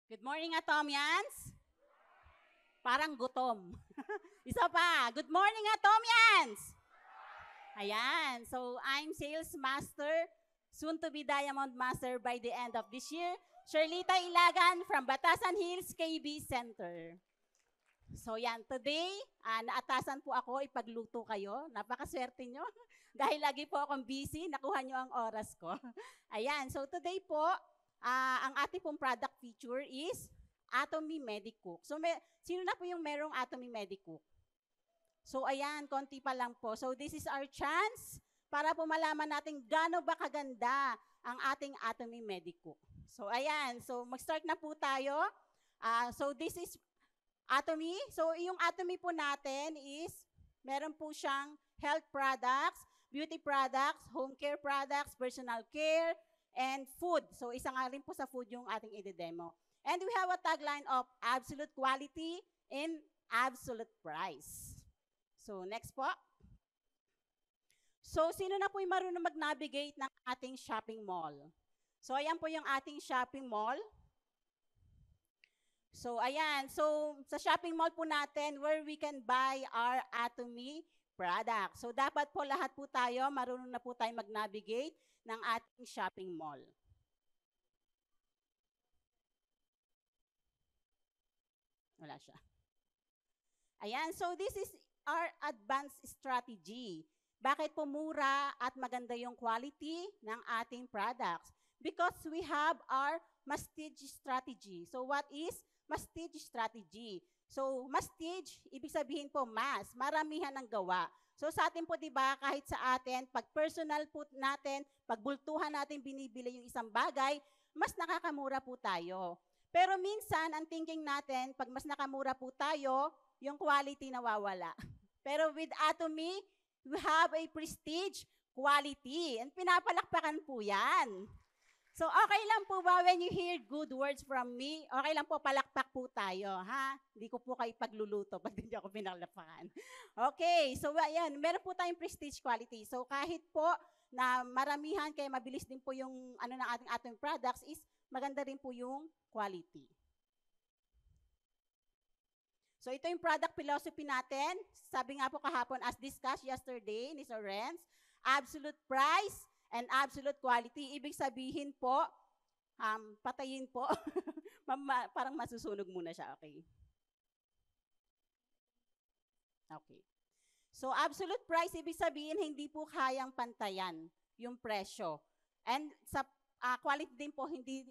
Good morning, Atomians. Parang gutom. Isa pa. Good morning, Atomians. Ayan. So, I'm Sales Master, soon to be Diamond Master by the end of this year. Sherlita Ilagan from Batasan Hills KB Center. So yan, today, naatasan po ako ipagluto kayo. Napakaswerte nyo. Dahil lagi po akong busy, nakuha nyo ang oras ko. Ayan, so today po, ang ating pong product feature is Atomy Medicook. So sino na po yung merong Atomy Medicook? So ayan, konti pa lang po. So this is our chance para po malaman natin gaano ba kaganda ang ating Atomy Medicook. So ayan, so mag-start na po tayo. So this is Atomy. So, yung Atomy po natin is, meron po siyang health products, beauty products, home care products, personal care, and food. So, isa nga rin po sa food yung ating i-demo. And we have a tagline of absolute quality in absolute price. So, next po. So, sino na po yung marunong mag-navigate ng ating shopping mall? So, ayan po yung ating shopping mall. So, ayan. So, sa shopping mall po natin, where we can buy our Atomy product. So, dapat po lahat po tayo, marunong na po tayo mag-navigate ng ating shopping mall. Wala siya. Ayan. So, this is our advanced strategy. Bakit po mura at maganda yung quality ng ating products? Because we have our mastige strategy. So, what is mastige strategy? So, mastige, ibig sabihin po mas, maramihan ng gawa. So, sa atin po, di ba, kahit sa atin, pag personal po natin, pag bultuhan natin binibili yung isang bagay, mas nakakamura po tayo. Pero minsan, ang thinking natin, pag mas nakamura po tayo, yung quality nawawala. Pero with Atomy, we have a prestige quality. And pinapalakpakan po yan. So, okay lang po ba when you hear good words from me? Okay lang po, palakpak po tayo, ha? Hindi ko po kayo pagluluto pag hindi ako pinalapakan. Okay, so ayan, meron po tayong prestige quality. So, kahit po na maramihan, kaya mabilis din po yung ng ating products is maganda rin po yung quality. So, ito yung product philosophy natin. Sabi nga po kahapon, as discussed yesterday ni Sir Renz, absolute price and absolute quality. Ibig sabihin po, patayin po. Parang masusunog muna siya, okay? Okay. So, absolute price, ibig sabihin, hindi po kayang pantayan yung presyo. And sa quality din po,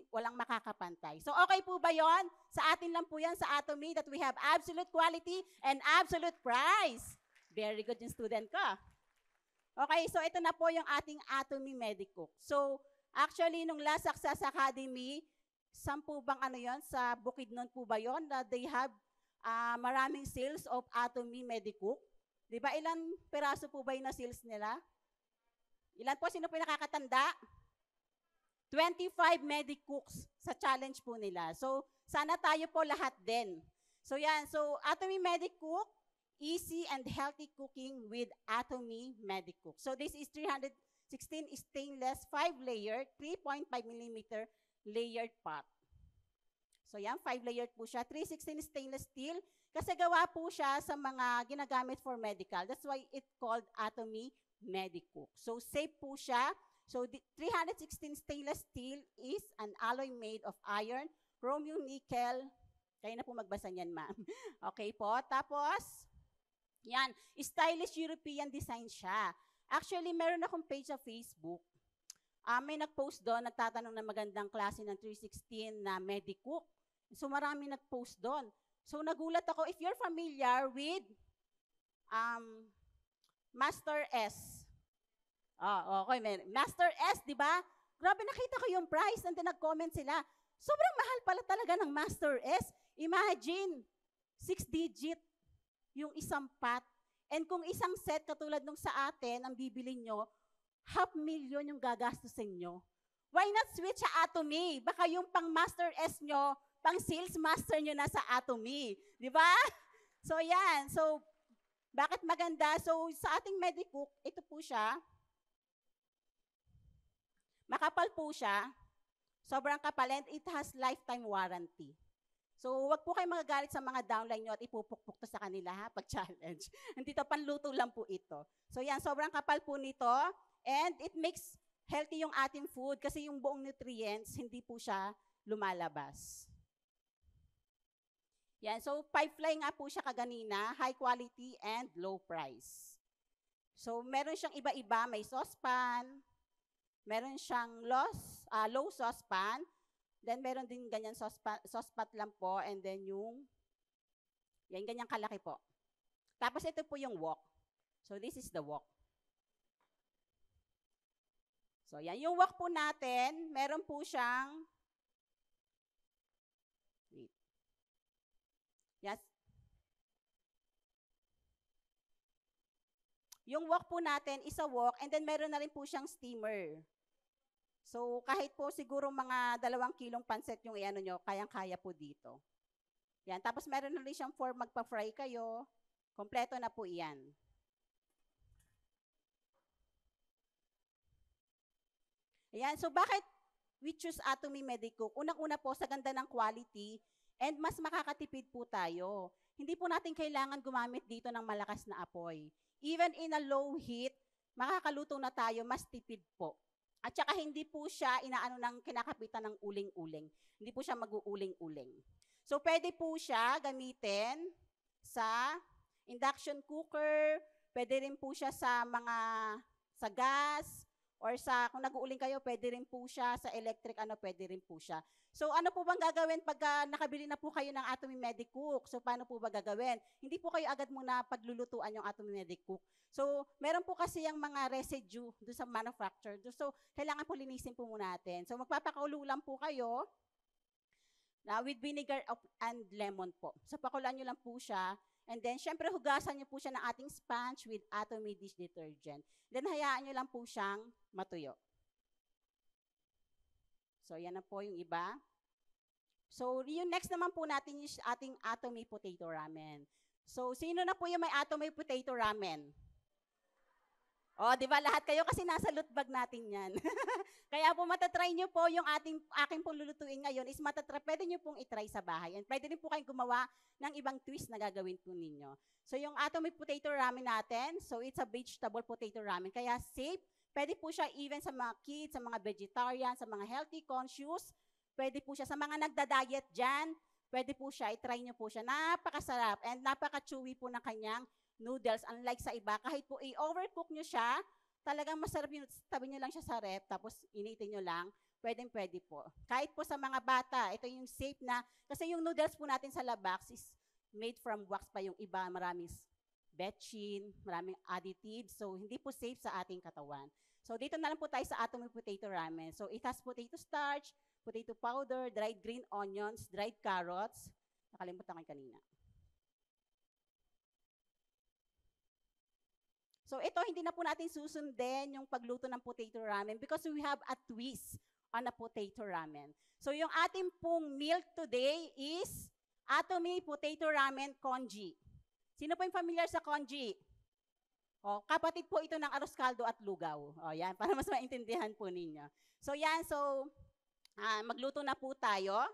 walang makakapantay. So, okay po ba yon? Sa atin lang po yan, sa Atomy, that we have absolute quality and absolute price. Very good yung student ko. Okay, so ito na po yung ating Atomy Medicook. So, actually, nung Last Success Academy, po bang yon? Sa Bukidnon po ba yon? They have maraming sales of Atomy Medicook. Di ba, ilan peraso po ba yung na-sales nila? Ilan po? Sino po yung nakakatanda? 25 Medicooks sa challenge po nila. So, sana tayo po lahat din. So, yan. So, Atomy Medicook, easy and healthy cooking with Atomy Medicook. So, this is 316 stainless 5-layer, 3.5mm layered pot. So, yan, 5-layered po siya. 316 stainless steel. Kasi gawa po siya sa mga ginagamit for medical. That's why it called Atomy Medicook. So, safe po siya. So, the 316 stainless steel is an alloy made of iron, chromium, nickel. Kaya na po magbasa niyan, ma'am. Okay po. Tapos, yan, stylish European design siya. Actually, meron akong page sa Facebook. May nag-post doon, nagtatanong na magandang klase ng 316 na Medicook. So, marami nag-post doon. So, nagulat ako, if you're familiar with Master S. Okay, Master S, di ba? Grabe, nakita ko yung price, and then nag-comment sila. Sobrang mahal pala talaga ng Master S. Imagine, 6-digit yung isang pot. And kung isang set katulad nung sa atin, ang bibili nyo, 500,000 yung gagastusin nyo. Why not switch sa Atomy? Baka yung pang Master S nyo, pang Sales Master nyo na sa Atomy. Di ba? So, yan. So, bakit maganda? So, sa ating Medicook, ito po siya. Makapal po siya. Sobrang kapal and it has lifetime warranty. So, wag po kayo magagalit sa mga downline nyo at ipupukpuk to sa kanila ha, pag-challenge. Hindi to, panluto lang po ito. So, yan, sobrang kapal po nito and it makes healthy yung ating food kasi yung buong nutrients, hindi po siya lumalabas. Yan, so 5-ply nga po siya kaganina, high quality and low price. So, meron siyang iba-iba, may saucepan, meron siyang low saucepan, then meron din ganyan saucepan lang po, and then yung, yan, ganyang kalaki po. Tapos ito po yung wok. So, this is the wok. So, yan, yung wok po natin, meron po siyang, yes. Yung wok po natin is a wok, and then meron na rin po siyang steamer. So, kahit po siguro mga 2 kilong pansit yung iano nyo, kayang-kaya po dito. Yan. Tapos meron na rin siyang for magpa-fry kayo. Kompleto na po iyan. Ayan. So, bakit we choose Atomy Medicook? Unang-una po, sa ganda ng quality, and mas makakatipid po tayo. Hindi po natin kailangan gumamit dito ng malakas na apoy. Even in a low heat, makakaluto na tayo, mas tipid po. At saka hindi po siya inaano ng kinakapitan ng uling-uling. Hindi po siya mag-uuling-uling. So, pwede po siya gamitin sa induction cooker, pwede rin po siya sa gas, or sa, kung nag-uuling kayo, pwede rin po siya sa electric, pwede rin po siya. So, ano po bang gagawin pag nakabili na po kayo ng Atomy Medicook? So, paano po ba gagawin? Hindi po kayo agad muna paglulutuan yung Atomy Medicook. So, meron po kasi yung mga residue doon sa manufacturer. So, kailangan po linisin po muna natin. So, magpapakulo lang po kayo with vinegar and lemon po. So, pakulan nyo lang po siya. And then, syempre, hugasan nyo po siya ng ating sponge with Atomy dish detergent. Then, hayaan nyo lang po siyang matuyo. So, yan na po yung iba. So, yung next naman po natin yung ating Atomy Potato Ramen. So, sino na po yung may Atomy Potato Ramen? O, di ba lahat kayo kasi nasa loot bag natin yan. Kaya po matatry nyo po yung aking pong lulutuin ngayon is pwede nyo pong itry sa bahay. And pwede rin po kayong gumawa ng ibang twist na gagawin po ninyo. So yung Atomy Potato Ramen natin, so it's a vegetable potato ramen. Kaya safe, pwede po siya even sa mga kids, sa mga vegetarian, sa mga healthy conscious. Pwede po siya sa mga nagda-diet dyan. Pwede po siya, itry nyo po siya. Napakasarap and napaka-chewy po ng kanyang noodles, unlike sa iba, kahit po i-overcook nyo siya, talagang masarap yung tabi nyo lang siya sa ref, tapos initin nyo lang, pwede po. Kahit po sa mga bata, ito yung safe na, kasi yung noodles po natin sa Labax is made from wax pa yung iba, maraming betchin, maraming additives, so hindi po safe sa ating katawan. So dito na lang po tayo sa Atomy Potato Ramen. So it has potato starch, potato powder, dried green onions, dried carrots, nakalimutan ko kanina. So ito, hindi na po natin susundin yung pagluto ng potato ramen because we have a twist on a potato ramen. So yung ating pong meal today is Atomy Potato Ramen Congee. Sino po yung familiar sa congee? O, kapatid po ito ng arroz caldo at lugaw. O, yan, para mas maintindihan po ninyo. So yan, so magluto na po tayo.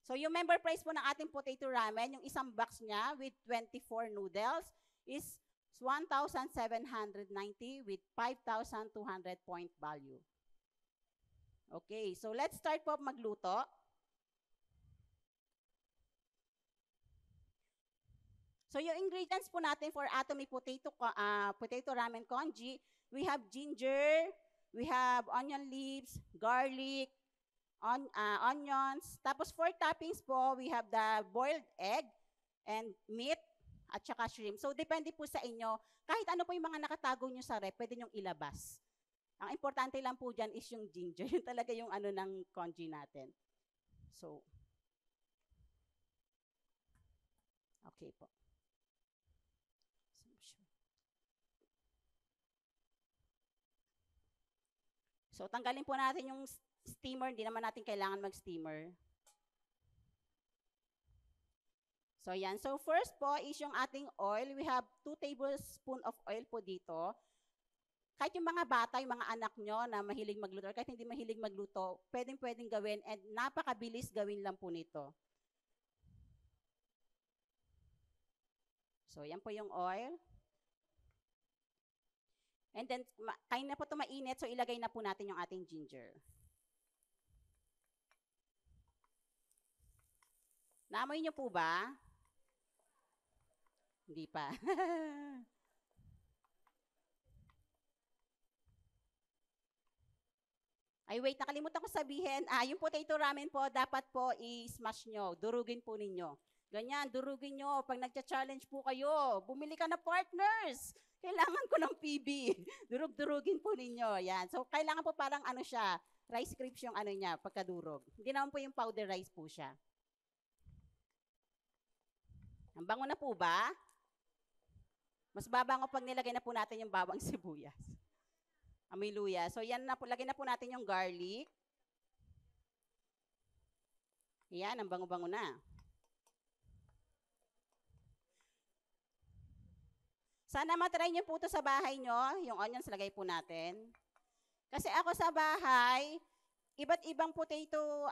So yung member price po ng ating potato ramen, yung isang box niya with 24 noodles is 1,790 with 5,200 point value. Okay, so let's start po magluto. So yung ingredients po natin for Atomy Potato Ramen Congee, we have ginger, we have onion leaves, garlic, onions. Tapos for toppings po, we have the boiled egg and meat, at saka shrimp. So, depende po sa inyo. Kahit ano po yung mga nakatago nyo sa rep, pwede nyong ilabas. Ang importante lang po dyan is yung ginger. Yun talaga yung ano ng congee natin. So, okay po. So, tanggalin po natin yung steamer. Hindi naman natin kailangan mag-steamer. So, yan. So, first po is yung ating oil. We have 2 tablespoons of oil po dito. kahit yung mga bata, yung mga anak nyo na mahilig magluto, or kahit hindi mahilig magluto, pwedeng gawin and napakabilis gawin lang po nito. So, yan po yung oil. And then, kain na po ito mainit, so ilagay na po natin yung ating ginger. Naamoy nyo po ba? Hindi pa. Ay, wait, nakalimutan ko sabihin, yung potato ramen po, dapat po i-smash nyo, durugin po ninyo. Ganyan, durugin nyo. Pag nagcha-challenge po kayo, bumili ka na partners. Kailangan ko ng PB. Durug-durugin po ninyo. Yan. So, kailangan po parang ano siya, rice crisps yung ano niya, pagkadurog. Hindi naman po yung powder rice po siya. Ang bango na po ba? Mas babango pag nilagay na po natin yung bawang sibuyas. Amoy luya. So, yan na po, lagay na po natin yung garlic. Yan, ang bango-bango na. Sana matry niyo po ito sa bahay nyo. Yung onions, lagay po natin. Kasi ako sa bahay, iba't ibang potato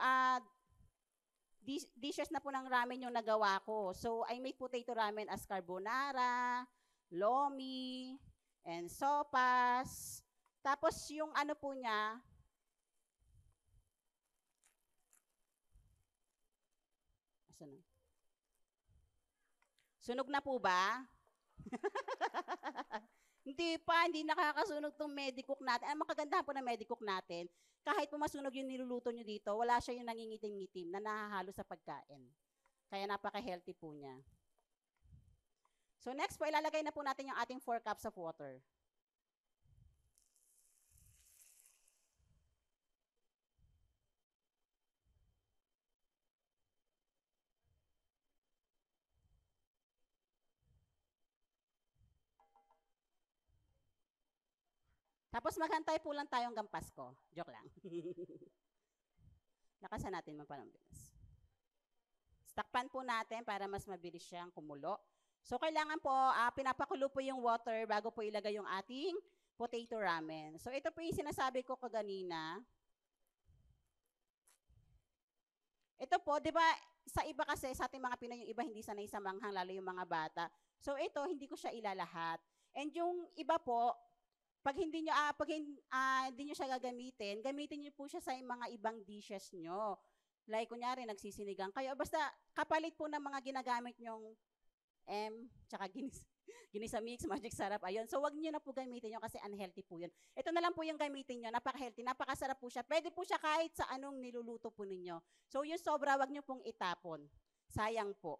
dishes na po ng ramen yung nagawa ko. So, I make potato ramen as carbonara, lomi, and sopas. Tapos, yung ano po niya, sunog na po ba? Hindi nakakasunog tong Medicook natin. Ang makaganda po ng Medicook natin, kahit pumasunog yung niluluto nyo dito, wala siya yung nangingitim-ngitim na nahahalo sa pagkain. Kaya napaka-healthy po niya. So next po, ilalagay na po natin yung ating 4 cups of water. Tapos maghantay po lang tayong hanggang Pasko. Joke lang. Lakasan natin mapanambilis. Takpan po natin para mas mabilis siyang kumulo. So, kailangan po, pinapakulo po yung water bago po ilagay yung ating potato ramen. So, ito po yung sinasabi ko kaganina. Ito po, di ba, sa iba kasi, sa ating mga Pinoy, yung iba hindi sanay sa manghang, lalo yung mga bata. So, ito, hindi ko siya ilalahat. And yung iba po, pag hindi nyo siya gagamitin, gamitin nyo po siya sa mga ibang dishes nyo. Like, kunyari, nagsisinigang kayo. Basta, kapalit po ng mga ginagamit nyong tsaka ginisa mix, magic sarap. Ayun. So, wag nyo na po gamitin yun kasi unhealthy po yun. Ito na lang po yung gamitin nyo. Napaka-healthy. Napakasarap po siya. Pwede po siya kahit sa anong niluluto po ninyo. So, yung sobra, wag nyo pong itapon. Sayang po.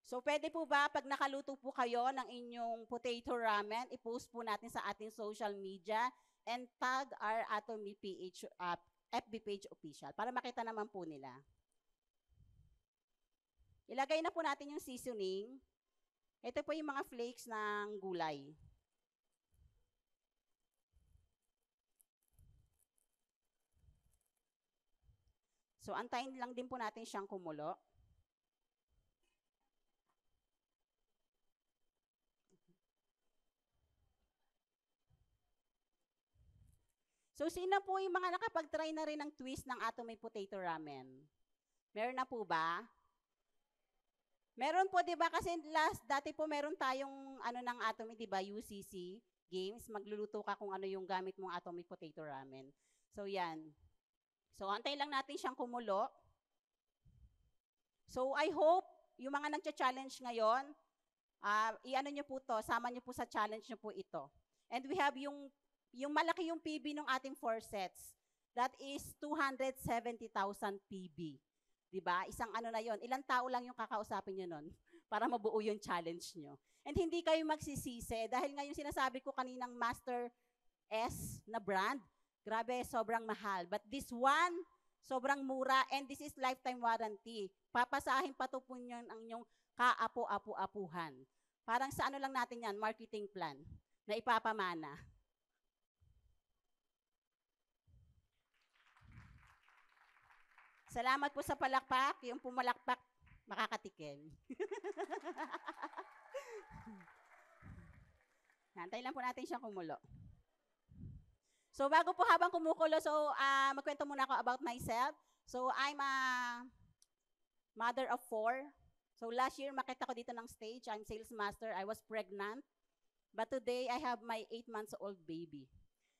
So, pwede po ba, pag nakaluto po kayo ng inyong potato ramen, i-post po natin sa ating social media and tag our Atomy PH FB page official para makita naman po nila. Ilagay na po natin yung seasoning. Ito po yung mga flakes ng gulay. So, antayin lang din po natin siyang kumulo. So, sino po yung mga nakapag-try na rin ng twist ng Atomy Potato Ramen? Meron na po ba? Meron po, di ba? Kasi dati po meron tayong ng Atomy, di ba? UCC games. Magluluto ka kung ano yung gamit mong Atomy Potato Ramen. So, yan. So, antayin lang natin siyang kumulo. So, I hope yung mga nagcha-challenge ngayon, i-ano nyo po to, sama nyo po sa challenge nyo po ito. And we have yung malaki yung PB ng ating 4 sets. That is 270,000 PB. Diba? Isang ano na yon. Ilang tao lang yung kakausapin nyo nun para mabuo yung challenge nyo. And hindi kayo magsisisi dahil nga yung sinasabi ko kaninang Master S na brand, grabe, sobrang mahal. But this one, sobrang mura and this is lifetime warranty. Papasahin pa to po nyo ang inyong kaapo-apo-apuhan. Parang sa ano lang natin yan, marketing plan na ipapamana. Salamat po sa palakpak. Yung pumalakpak, makakatikim. Hantay lang po natin siyang kumulo. So bago po habang kumukulo, so magkwento muna ako about myself. So I'm a mother of 4. So last year, makita ko dito ng stage, I'm sales master, I was pregnant. But today, I have my 8 months old baby.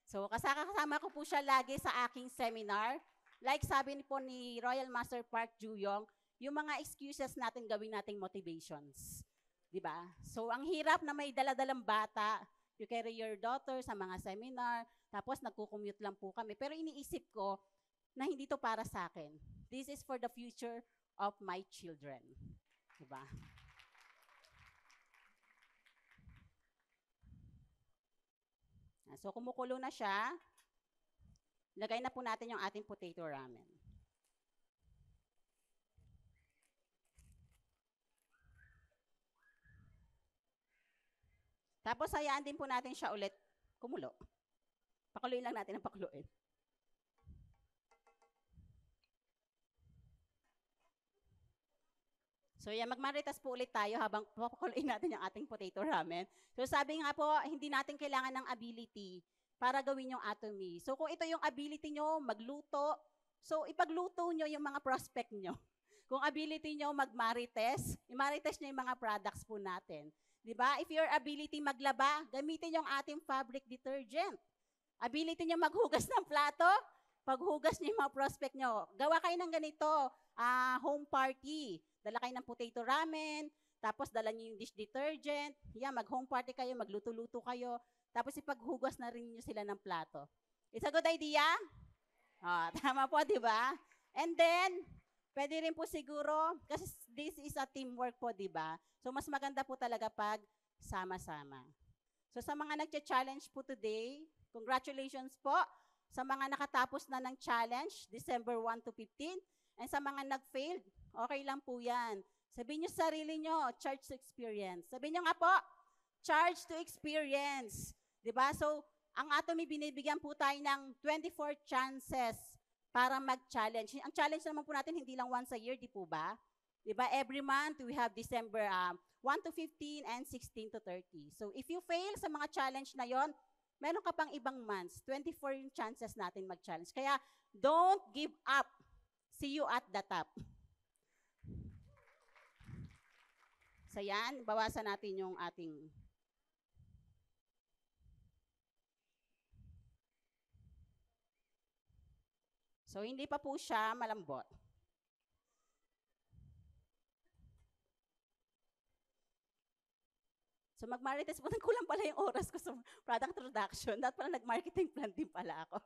So kasama ko po siya lagi sa aking seminar. Like sabi po ni Royal Master Park Juyong, yung mga excuses natin gawin nating motivations. Diba? So ang hirap na may daladalang bata, you carry your daughter sa mga seminar, tapos nagko-commute lang po kami. Pero iniisip ko na hindi to para sa akin. This is for the future of my children. Diba? So kumukulo na siya. Lagay na po natin yung ating potato ramen. Tapos hayaan din po natin siya ulit kumulo. Pakuluin lang natin ang pakuluin. So yan, magmaritas po ulit tayo habang pakuluin natin yung ating potato ramen. So sabi nga po, hindi natin kailangan ng ability para gawin yung atomy. So kung ito yung ability nyo, magluto, so ipagluto nyo yung mga prospect nyo. Kung ability nyo magmarites, i-marites nyo yung mga products po natin. Diba? If your ability maglaba, gamitin yung ating fabric detergent. Ability nyo maghugas ng plato, paghugas nyo yung mga prospect nyo. Gawa kayo ng ganito, home party. Dala kayo ng potato ramen, tapos dala nyo yung dish detergent. Yeah, mag-home party kayo, magluto-luto kayo. Tapos ipaghugas na rin nyo sila ng plato. It's a good idea? Tama po, di ba? And then, pwede rin po siguro, kasi this is a teamwork po, di ba? So, mas maganda po talaga pag sama-sama. So, sa mga nagcha-challenge po today, congratulations po sa mga nakatapos na ng challenge, December 1 to 15. And sa mga nag-failed, okay lang po yan. Sabihin nyo sa sarili nyo, charge to experience. Sabihin nyo nga po, charge to experience. Diba? So, ang Atomy, binibigyan po tayo ng 24 chances para mag-challenge. Ang challenge naman po natin, hindi lang once a year, di po ba? Diba? Every month, we have December 1 to 15 and 16 to 30. So, if you fail sa mga challenge na yon, meron ka pang ibang months. 24 yung chances natin mag-challenge. Kaya, don't give up. See you at the top. So yan, bawasan natin yung ating... So hindi pa po siya malambot. So mag-marites po, kulang pala yung oras ko sa product introduction. Dapat pala nag-marketing plan din pala ako.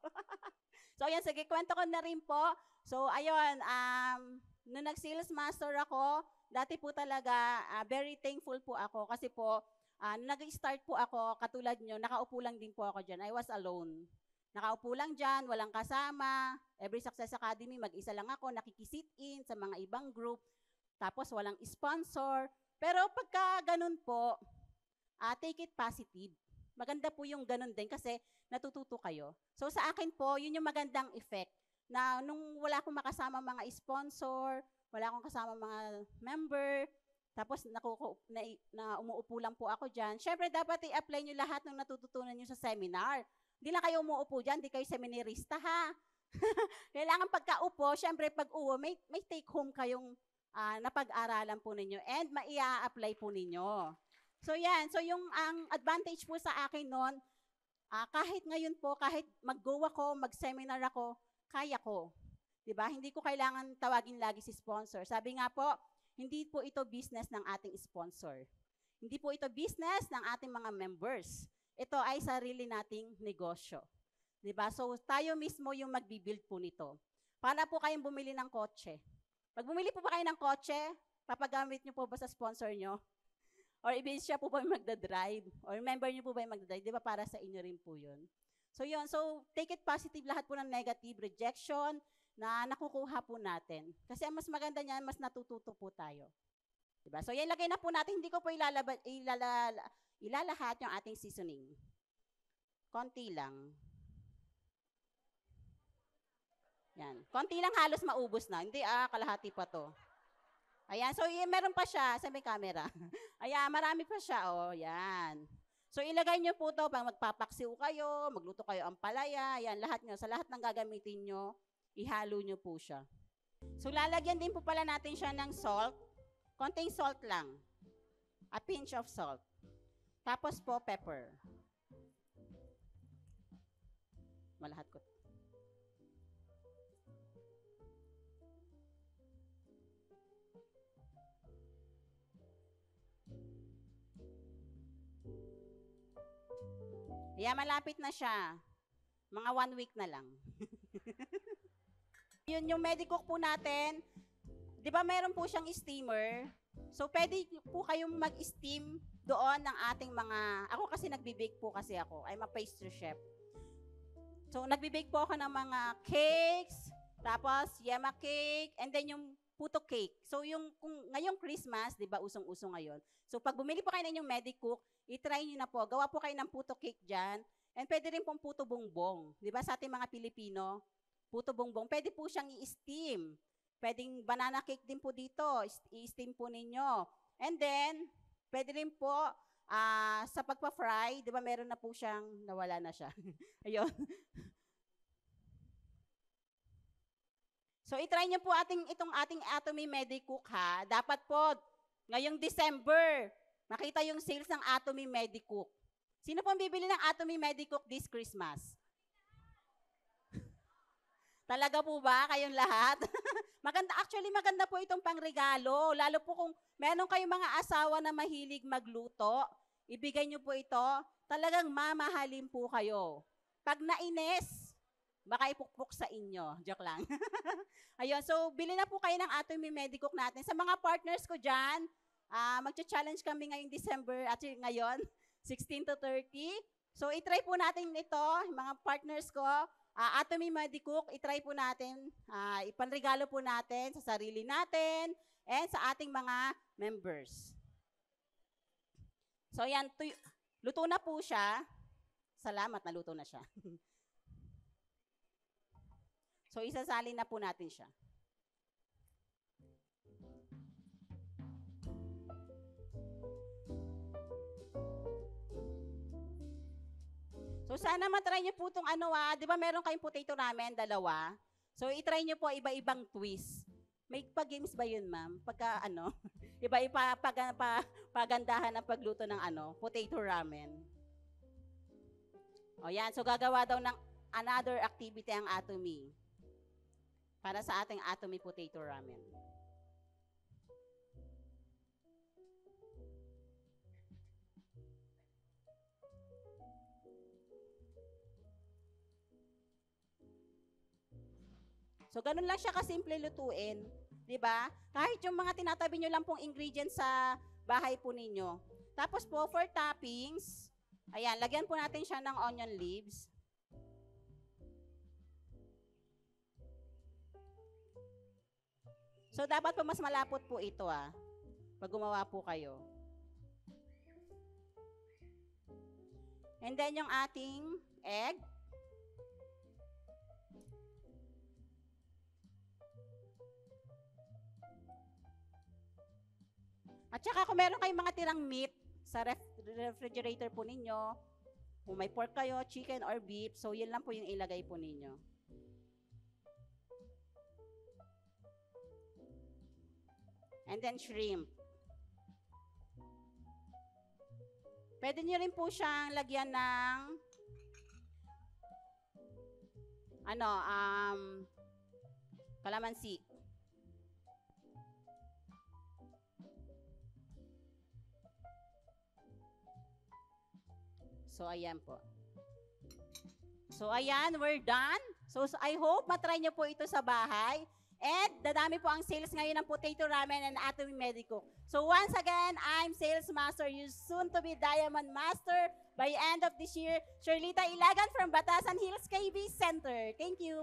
So ayan, sige, kwento ko na rin po. So ayun, nung nag-sales master ako, dati po talaga, very thankful po ako kasi po, nung nag-start po ako, katulad nyo, nakaupo lang din po ako dyan. I was alone. Nakaupo lang dyan, walang kasama. Every Success Academy, mag-isa lang ako, nakikisit in sa mga ibang group. Tapos walang sponsor. Pero pagka ganun po, take it positive. Maganda po yung ganun din kasi natututo kayo. So sa akin po, yun yung magandang effect na nung wala akong makasama mga sponsor, wala akong kasama mga member, tapos na umuupo lang po ako dyan. Syempre, dapat i-apply nyo lahat ng natututunan nyo sa seminar. Hindi lang kayo umuupo dyan, hindi kayo seminarista ha. Kailangan pagkaupo, syempre pag-uwi, may take home kayong napag-aralan po ninyo and maia-apply po ninyo. So yan, so yung ang advantage po sa akin noon, kahit ngayon po, kahit mag-go ako, mag-seminar ako, kaya ko. Diba? Hindi ko kailangan tawagin lagi si sponsor. Sabi nga po, hindi po ito business ng ating sponsor. Hindi po ito business ng ating mga members. Ito ay sarili nating negosyo. Diba? So tayo mismo yung magbibuild po nito. Para po kayong bumili ng kotse. Pag bumili po ba kayo ng kotse, papagamit nyo po ba sa sponsor nyo? Or ibig siya po ba yung magdadrive? Or member niyo po ba yung magdadrive? Di ba para sa inyo rin po yun? So yun, so take it positive, lahat po ng negative rejection na nakukuha po natin. Kasi ang mas maganda niyan, mas natututo po tayo. Diba? So yan, lagay na po natin, hindi ko po ilalahat yung ating seasoning. Konti lang. Yan. Konti lang halos maubos na. Hindi kalahati pa to. Ayan, so meron pa siya sa may camera. Ayan, marami pa siya, oh, yan. So ilagay nyo po to pag magpapaksiw kayo, magluto kayo ang palaya, yan, lahat nyo, sa lahat ng gagamitin nyo, ihalo nyo po siya. So lalagyan din po pala natin siya ng salt, konting salt lang, a pinch of salt. Tapos po, pepper. Malahat ko. Yeah, malapit na siya. Mga 1 week na lang. Yun yung Medicook po natin. Di ba meron po siyang steamer? So, pwede po kayong mag-steam doon ng ating mga... Ako kasi nagbe-bake po kasi ako. I'm a pastry chef. So, nagbe-bake po ako ng mga cakes, tapos yema cake, and then yung puto cake. So, yung kung ngayong Christmas, di ba, usong-usong ngayon. So, pag bumili po kayo ng inyong Medicook, i-try nyo na po. Gawa po kayo ng puto cake dyan. And pwede rin pong puto bongbong. Di ba, sa ating mga Pilipino, puto bongbong, pwede po siyang i-steam. Pwedeng banana cake din po dito. I-steam po ninyo. And then, pwede rin po, sa pagpa-fry, di ba, meron na po siyang, nawala na siya. Ayun. So, i-try nyo po itong ating Atomy Medicook, ha. Dapat po, ngayong December, makita yung sales ng Atomy Medicook. Sino pong bibili ng Atomy Medicook this Christmas? Talaga po ba kayong lahat? Actually, maganda po itong pangregalo. Lalo po kung meron kayong mga asawa na mahilig magluto, ibigay nyo po ito, talagang mamahalin po kayo. Pag nainis, baka ipukpok sa inyo. Joke lang. Ayun, so bili na po kayo ng Atomy Medicook natin. Sa mga partners ko dyan, magcha-challenge kami ngayong December, at ngayon, 16 to 30. So, itry po natin ito, mga partners ko, Atomy Medicook, itry po natin, ipanregalo po natin sa sarili natin, and sa ating mga members. So, yan, luto na po siya. Salamat, naluto na siya. So, isasalin na po natin siya. So, sana matry nyo po itong di ba meron kayong potato ramen, dalawa? So, itry nyo po iba-ibang twist. May pa-games ba yun, ma'am? Pagka, iba-iba pagandahan ang pagluto ng potato ramen. O, yan. So, gagawa daw ng another activity ang Atomy. Para sa ating Atomy potato ramen. So, ganun lang siya kasimple lutuin. Diba? Kahit yung mga tinatabi nyo lang pong ingredients sa bahay po ninyo. Tapos po, for toppings, ayan, lagyan po natin siya ng onion leaves. So, dapat po mas malapot po ito, pag gumawa po kayo. And then, yung ating egg. At saka kung meron kayong mga tirang meat sa refrigerator po ninyo, kung may pork kayo, chicken or beef, so yun lang po yung ilagay po ninyo. And then shrimp. Pwede nyo rin po siyang lagyan ng kalamansi. So, ayan po. So, ayan, we're done. So, I hope matry nyo po ito sa bahay. And dadami po ang sales ngayon ng potato ramen and Atomy Medicook. So, once again, I'm Sales Master, you soon to be Diamond Master by end of this year. Shirlita Ilagan from Batasan Hills KB Center. Thank you.